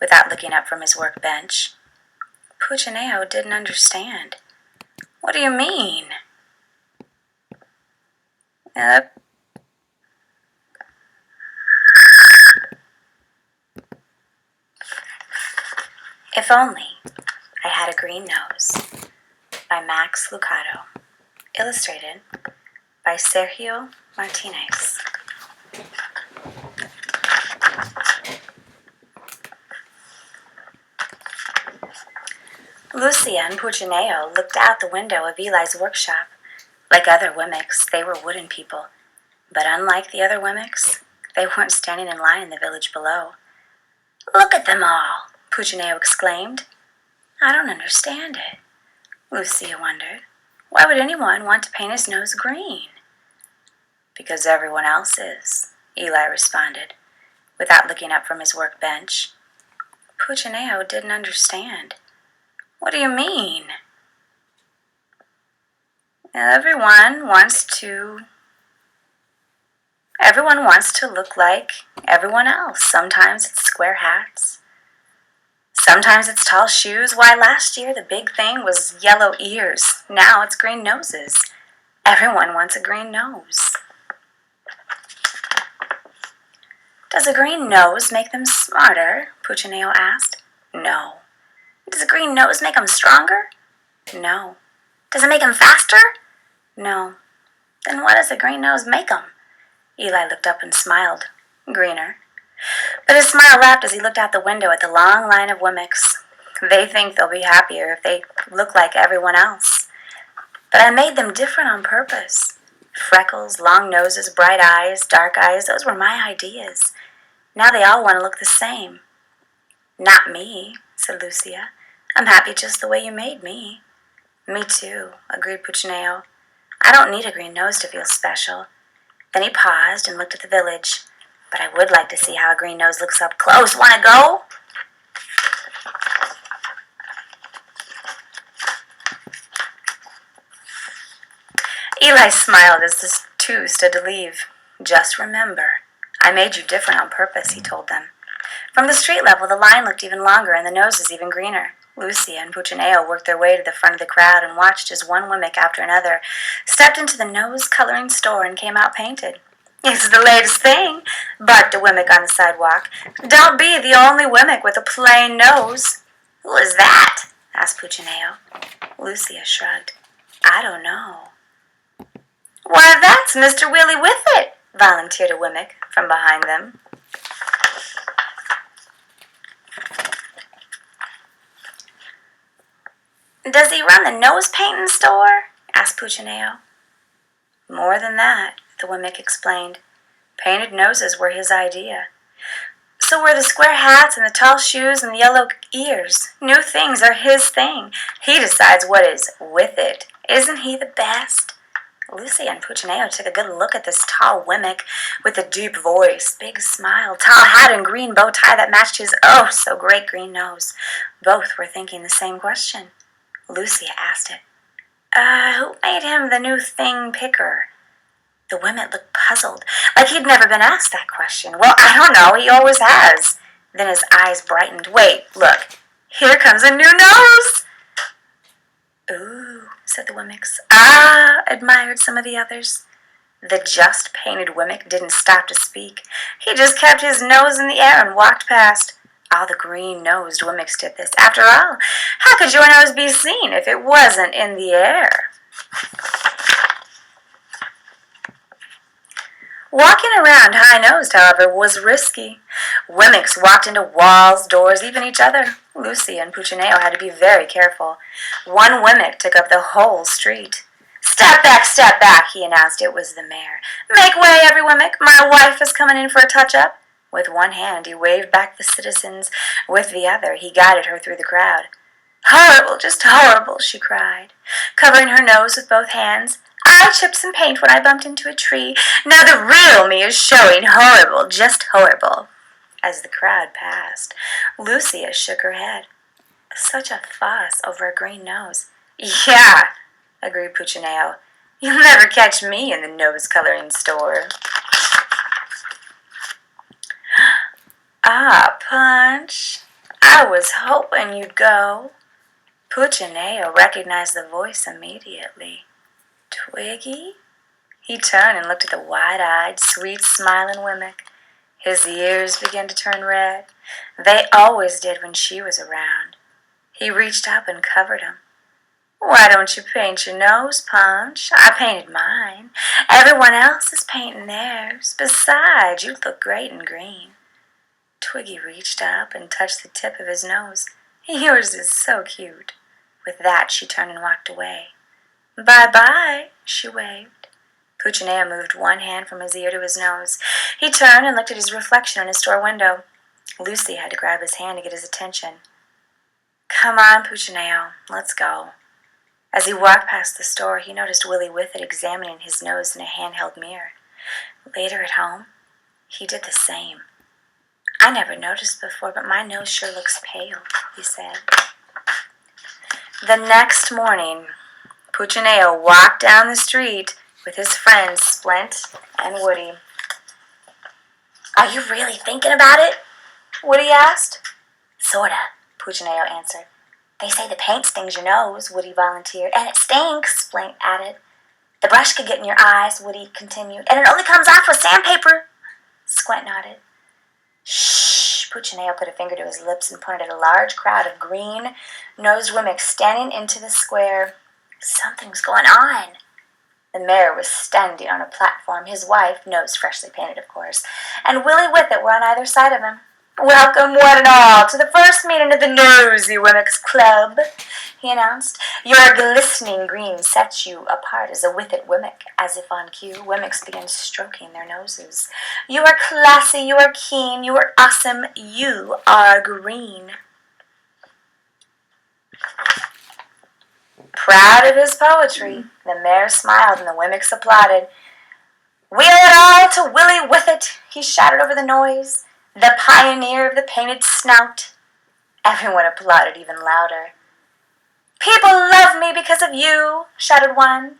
without looking up from his workbench. Puccinello didn't understand. What do you mean? If Only I Had a Green Nose by Max Lucado. Illustrated by Sergio Martinez. Lucia and Puccinello looked out the window of Eli's workshop. Like other Wemmicks, they were wooden people. But unlike the other Wemmicks, they weren't standing in line in the village below. "Look at them all," Puccinello exclaimed. "I don't understand it," Lucia wondered. "Why would anyone want to paint his nose green?" "Because everyone else is," Eli responded, without looking up from his workbench. Puccinello didn't understand. "What do you mean?" Everyone wants to look like everyone else. Sometimes it's square hats. Sometimes it's tall shoes. Why, last year the big thing was yellow ears. Now it's green noses. Everyone wants a green nose. "Does a green nose make them smarter?" Puccinello asked. "No." "Does a green nose make them stronger?" "No." "Does it make them faster?" "No." "Then what does a green nose make them?" Eli looked up and smiled, greener. But his smile left as he looked out the window at the long line of Wemmicks. "They think they'll be happier if they look like everyone else. But I made them different on purpose. Freckles, long noses, bright eyes, dark eyes, those were my ideas. Now they all want to look the same." "Not me," said Lucia. "I'm happy just the way you made me." "Me too," agreed Puccinello. "I don't need a green nose to feel special." Then he paused and looked at the village. "But I would like to see how a green nose looks up close. Want to go?" Eli smiled as the two stood to leave. "Just remember, I made you different on purpose," he told them. From the street level, the line looked even longer and the noses even greener. Lucia and Puccinello worked their way to the front of the crowd and watched as one Wemmick after another stepped into the nose-coloring store and came out painted. "It's the latest thing," barked a Wemmick on the sidewalk. "Don't be the only Wemmick with a plain nose." "Who is that?" asked Puccinello. Lucia shrugged. "I don't know." "Why, that's Mr. Willie Whiffet," volunteered a Wemmick from behind them. "Does he run the nose painting store?" asked Puccinello. "More than that," the Wemmick explained. "Painted noses were his idea. So were the square hats and the tall shoes and the yellow ears. New things are his thing. He decides what is with it. Isn't he the best?" Lucia and Puccinello took a good look at this tall Wemmick with a deep voice, big smile, tall hat, and green bow tie that matched his oh-so-great green nose. Both were thinking the same question. Lucia asked it. Who made him the new thing picker?" The Wemmick looked puzzled, like he'd never been asked that question. "Well, I don't know. He always has." Then his eyes brightened. "Wait, look. Here comes a new nose!" "Ooh," said the Wemmicks. "Ah," admired some of the others. The just-painted Wemmick didn't stop to speak. He just kept his nose in the air and walked past. All the green-nosed Wemmicks did this. After all, how could your nose be seen if it wasn't in the air? Walking around high-nosed, however, was risky. Wemmicks walked into walls, doors, even each other. Lucia and Puccinello had to be very careful. One Wemmick took up the whole street. Step back," he announced. It was the mayor. "Make way, every Wemmick. My wife is coming in for a touch-up." With one hand, he waved back the citizens. With the other, he guided her through the crowd. "Horrible, just horrible," she cried, covering her nose with both hands. "I chipped some paint when I bumped into a tree. Now the real me is showing. Horrible, just horrible." As the crowd passed, Lucia shook her head. "Such a fuss over a green nose." "Yeah," agreed Puccinello. "You'll never catch me in the nose-coloring store." "Ah, Punch," I was hoping you'd go. Puccinello recognized the voice immediately. Twiggy? He turned and looked at the wide-eyed, sweet-smiling Wemmick. His ears began to turn red. They always did when she was around. He reached up and covered him. Why don't you paint your nose, Punch? I painted mine. Everyone else is painting theirs. Besides, you look great in green. Twiggy reached up and touched the tip of his nose. Yours is so cute. With that, she turned and walked away. Bye-bye, she waved. Puccinello moved one hand from his ear to his nose. He turned and looked at his reflection in his store window. Lucy had to grab his hand to get his attention. Come on, Puccinello, let's go. As he walked past the store, he noticed Willie Whiffet examining his nose in a handheld mirror. Later at home, he did the same. I never noticed before, but my nose sure looks pale, he said. The next morning, Puccinello walked down the street with his friends Splint and Woody. Are you really thinking about it? Woody asked. Sorta, Puccinello answered. They say the paint stings your nose, Woody volunteered. And it stinks, Splint added. The brush could get in your eyes, Woody continued. And it only comes off with sandpaper. Squint nodded. Shh, Puccinello put a finger to his lips and pointed at a large crowd of green-nosed Wemmicks standing into the square. Something's going on. The mayor was standing on a platform. His wife, nose freshly painted, of course, and Willie Whiffet were on either side of him. Welcome, one and all, to the first meeting of the Nosy Wemmicks Club, he announced. Your glistening green sets you apart as a Whiffet Wemmick. As if on cue, Wemmicks began stroking their noses. You are classy, you are keen, you are awesome, you are green. Proud of his poetry, the mayor smiled and the Wemmicks applauded. Wheel it all to Willie Whiffet, he shouted over the noise. The pioneer of the painted snout. Everyone applauded even louder. People love me because of you, shouted one.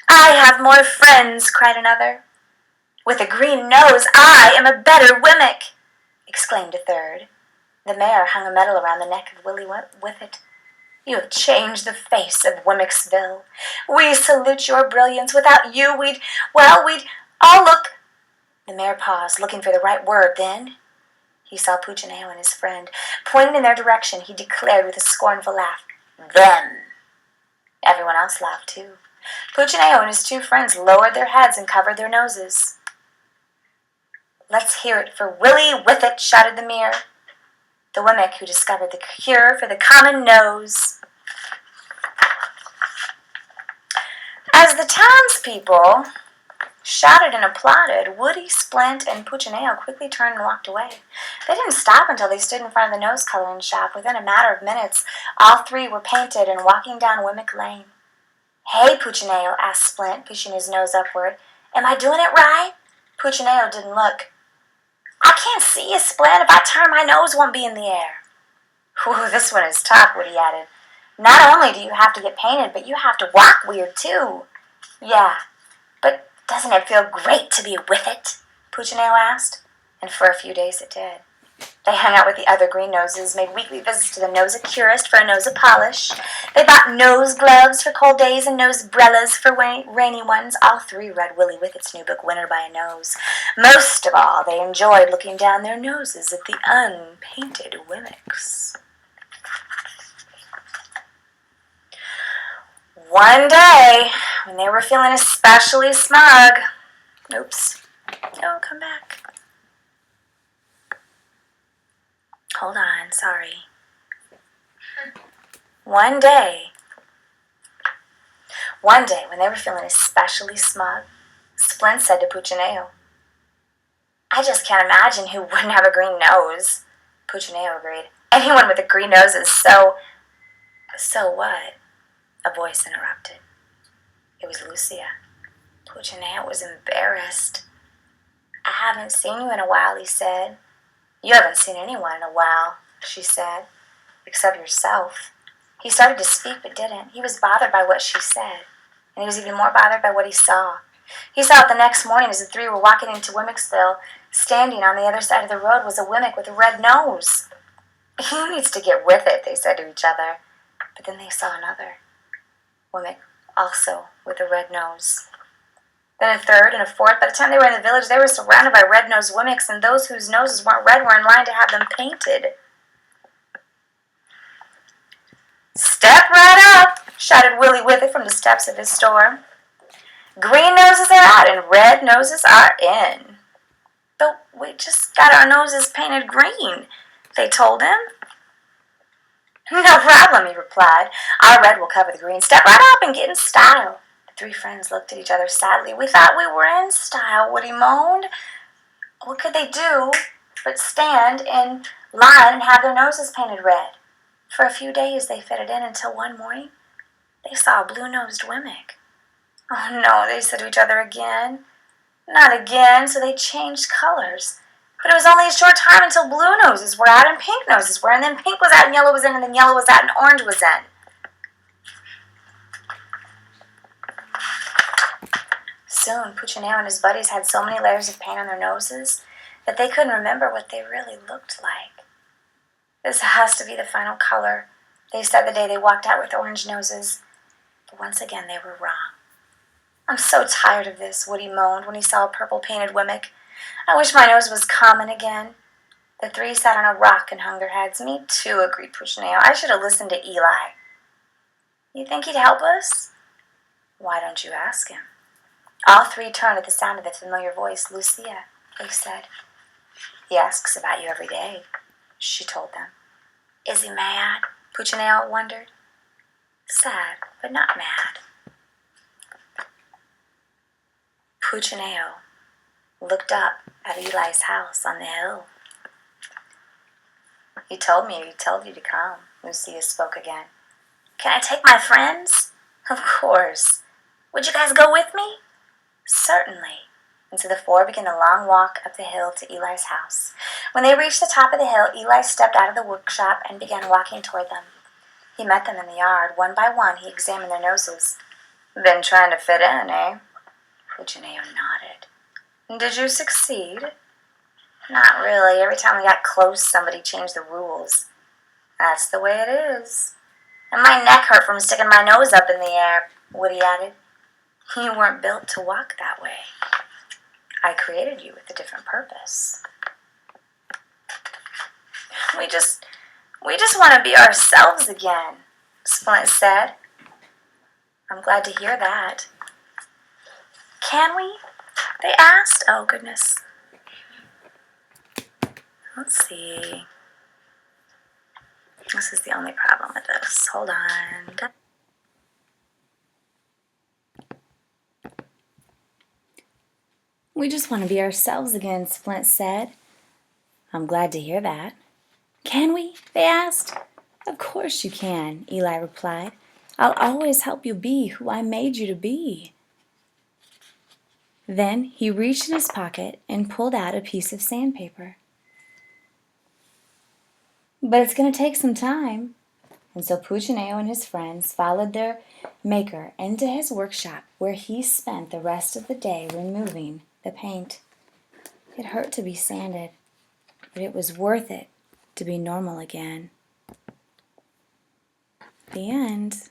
I have more friends, cried another. With a green nose, I am a better Wemmick, exclaimed a third. The mayor hung a medal around the neck of Willie Whiffet. You have changed the face of Wemmicksville. We salute your brilliance. Without you, we'd all look... The mayor paused, looking for the right word. Then he saw Puccinello and his friend. Pointing in their direction, he declared with a scornful laugh, Them! Everyone else laughed too. Puccinello and his two friends lowered their heads and covered their noses. Let's hear it for Willie Whiffet, shouted the mayor, the Wemmick who discovered the cure for the common nose. As the townspeople shouted and applauded, Woody, Splint, and Puccinello quickly turned and walked away. They didn't stop until they stood in front of the nose-coloring shop. Within a matter of minutes, all three were painted and walking down Wemmick Lane. Hey, Puccinello, asked Splint, pushing his nose upward. Am I doing it right? Puccinello didn't look. I can't see you, Splint. If I turn, my nose won't be in the air. Whew, this one is tough, Woody added. Not only do you have to get painted, but you have to walk weird, too. Yeah, but doesn't it feel great to be with it? Puccinello asked, and for a few days it did. They hung out with the other green noses, made weekly visits to the nose-a-curist for a nose-a-polish. They bought nose gloves for cold days and nose-brellas for rainy ones. All three read Willie Whiffet's new book, Winter by a Nose. Most of all, they enjoyed looking down their noses at the unpainted Wemmicks. One day, when they were feeling especially smug... Oops. Oh, come back. Hold on, sorry. One day, when they were feeling especially smug, Splint said to Puccinello, I just can't imagine who wouldn't have a green nose. Puccinello agreed. Anyone with a green nose is so... So what? A voice interrupted. It was Lucia. Puccinello was embarrassed. I haven't seen you in a while, he said. You haven't seen anyone in a while, she said, except yourself. He started to speak but didn't. He was bothered by what she said, and he was even more bothered by what he saw. He saw it the next morning as the three were walking into Wemmicksville. Standing on the other side of the road was a Wemmick with a red nose. He needs to get with it, they said to each other. But then they saw another Wemmick, also with a red nose. Then a third and a fourth. By the time they were in the village, they were surrounded by red-nosed Wemmicks, and those whose noses weren't red were in line to have them painted. "Step right up," shouted Willie Whippet from the steps of his store. "Green noses are out and red noses are in." "But we just got our noses painted green," they told him. "No problem," he replied. "Our red will cover the green. Step right up and get in style." The three friends looked at each other sadly. "We thought we were in style," Woody moaned. What could they do but stand in line and have their noses painted red? For a few days they fitted in until one morning they saw a blue-nosed Wemmick. "Oh no," they said to each other again. "Not again," so they changed colors. But it was only a short time until blue noses were out and pink noses were, and then pink was out and yellow was in, and then yellow was out and orange was in. Soon, Puccinello and his buddies had so many layers of paint on their noses that they couldn't remember what they really looked like. "This has to be the final color," they said the day they walked out with orange noses. But once again they were wrong. "I'm so tired of this," Woody moaned when he saw a purple-painted Wemmick. "I wish my nose was common again." The three sat on a rock and hung their heads. "Me too," agreed Puccinello. "I should have listened to Eli." "You think he'd help us?" "Why don't you ask him?" All three turned at the sound of the familiar voice. "Lucia," they said. "He asks about you every day," she told them. "Is he mad?" Puccinello wondered. "Sad, but not mad." Puccinello looked up at Eli's house on the hill. He told you to come," Lucia spoke again. "Can I take my friends?" "Of course." "Would you guys go with me?" "Certainly." And so the four began a long walk up the hill to Eli's house. When they reached the top of the hill, Eli stepped out of the workshop and began walking toward them. He met them in the yard. One by one, he examined their noses. "Been trying to fit in, eh?" Puccinello nodded. "Did you succeed?" "Not really. Every time we got close, somebody changed the rules." "That's the way it is." "And my neck hurt from sticking my nose up in the air," Woody added. "You weren't built to walk that way. I created you with a different purpose." We just want to be ourselves again," Splint said. "I'm glad to hear that." "Can we?" they asked. Oh, goodness. Let's see. This is the only problem with this. Hold on. "We just want to be ourselves again," Splint said. "I'm glad to hear that." "Can we?" they asked. "Of course you can," Eli replied. "I'll always help you be who I made you to be." Then he reached in his pocket and pulled out a piece of sandpaper. "But it's going to take some time." And so Puccinello and his friends followed their maker into his workshop, where he spent the rest of the day removing the paint. It hurt to be sanded, but it was worth it to be normal again. The end.